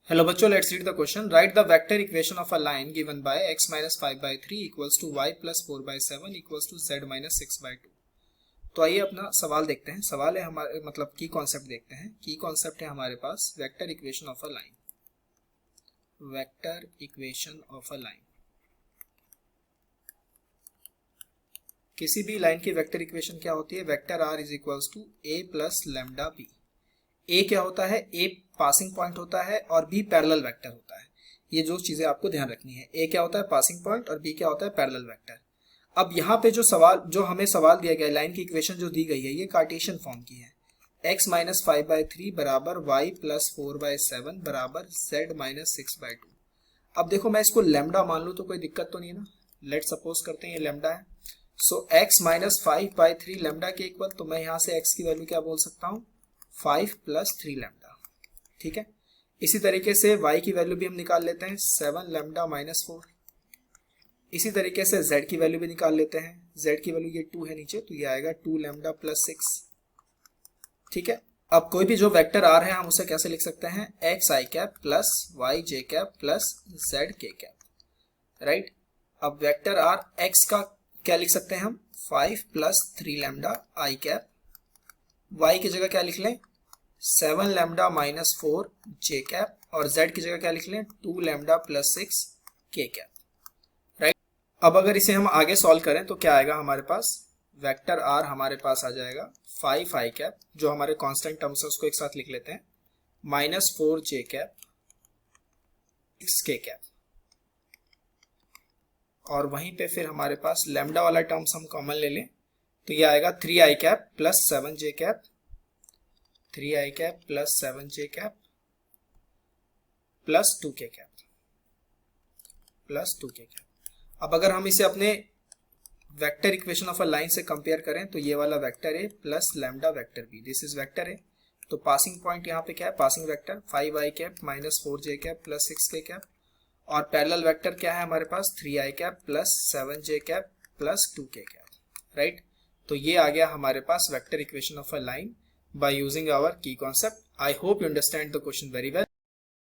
Hello बच्चों, let's read the question. Write the vector equation of a line given by x minus 5/3 equals to y plus 4/7 equals to z minus 6/2. तो आइए अपना सवाल देखते हैं. सवाल है हमारे मतलब की कॉन्सेप्ट देखते हैं. की कॉन्सेप्ट है हमारे पास vector equation of a line. Vector equation of a line, किसी भी लाइन की वेक्टर इक्वेशन क्या होती है? Vector r is equals to a plus lambda b. A क्या होता है? ए पासिंग पॉइंट होता है और बी पैरेलल वेक्टर होता है. ये जो चीजें आपको ध्यान रखनी है, ए क्या होता है? पासिंग पॉइंट, और बी क्या होता है? Parallel vector. अब यहाँ पे जो हमें सवाल दिया गया है, लाइन की इक्वेशन जो दी गई है, ये कार्टेशियन फॉर्म की है. x माइनस 5/3 बराबर y प्लस 4/7 बराबर z माइनस 6/2. अब देखो, मैं इसको लेमडा मान लूँ तो कोई दिक्कत तो नहीं है ना. लेट सपोज करते हैं ये लेमडा है. सो x माइनस 5/3 लेमडा के इक्वल, तो मैं यहाँ से x की वैल्यू क्या बोल सकता हूँ? 5 प्लस 3 लैम्डा. ठीक है. इसी तरीके से y की वैल्यू भी हम निकाल लेते हैं, 7 लैम्डा माइनस 4. इसी तरीके से z की वैल्यू भी निकाल लेते हैं. z की वैल्यू ये 2 है नीचे, तो ये आएगा 2 लैम्डा प्लस 6. ठीक है. अब कोई भी जो वेक्टर r है, हम उसे कैसे लिख सकते हैं? x i cap plus y j cap plus z k cap. Right. अब वेक्टर r x का क्या लिख सकते हैं हम? 5 plus 3 lambda i cap. y की जगह क्या लिख लें? 7 लैम्डा माइनस 4 जे कैप. और z की जगह क्या लिख लें? 2 lambda plus 6 K cap. Right. अब अगर इसे हम आगे सॉल्व करें तो क्या आएगा हमारे पास? वेक्टर r हमारे पास आ जाएगा 5 i कैप, जो हमारे कांस्टेंट टर्म्स है उसको एक साथ लिख लेते हैं, minus 4 J cap 6 K cap. और वहीं पे फिर हमारे पास लैम्डा वाला टर्म्स हम कॉमन ले लें, तो ये आएगा 3 i cap plus 7 J cap. 3 i cap plus 7 J cap plus 2 K cap plus 2 K cap. अब अगर हम इसे अपने vector equation of a line से कंपेयर करें, तो ये वाला vector A plus lambda vector B, this is vector A. तो पासिंग पॉइंट यहाँ पे क्या है? Passing vector 5 i cap minus 4 J cap plus 6 K cap. और पैरेलल वेक्टर क्या है हमारे पास? 3 i cap plus 7 J cap plus 2 K cap. Right. तो ये आ गया हमारे पास vector equation of a line by using our key concept. I hope you understand the question very well.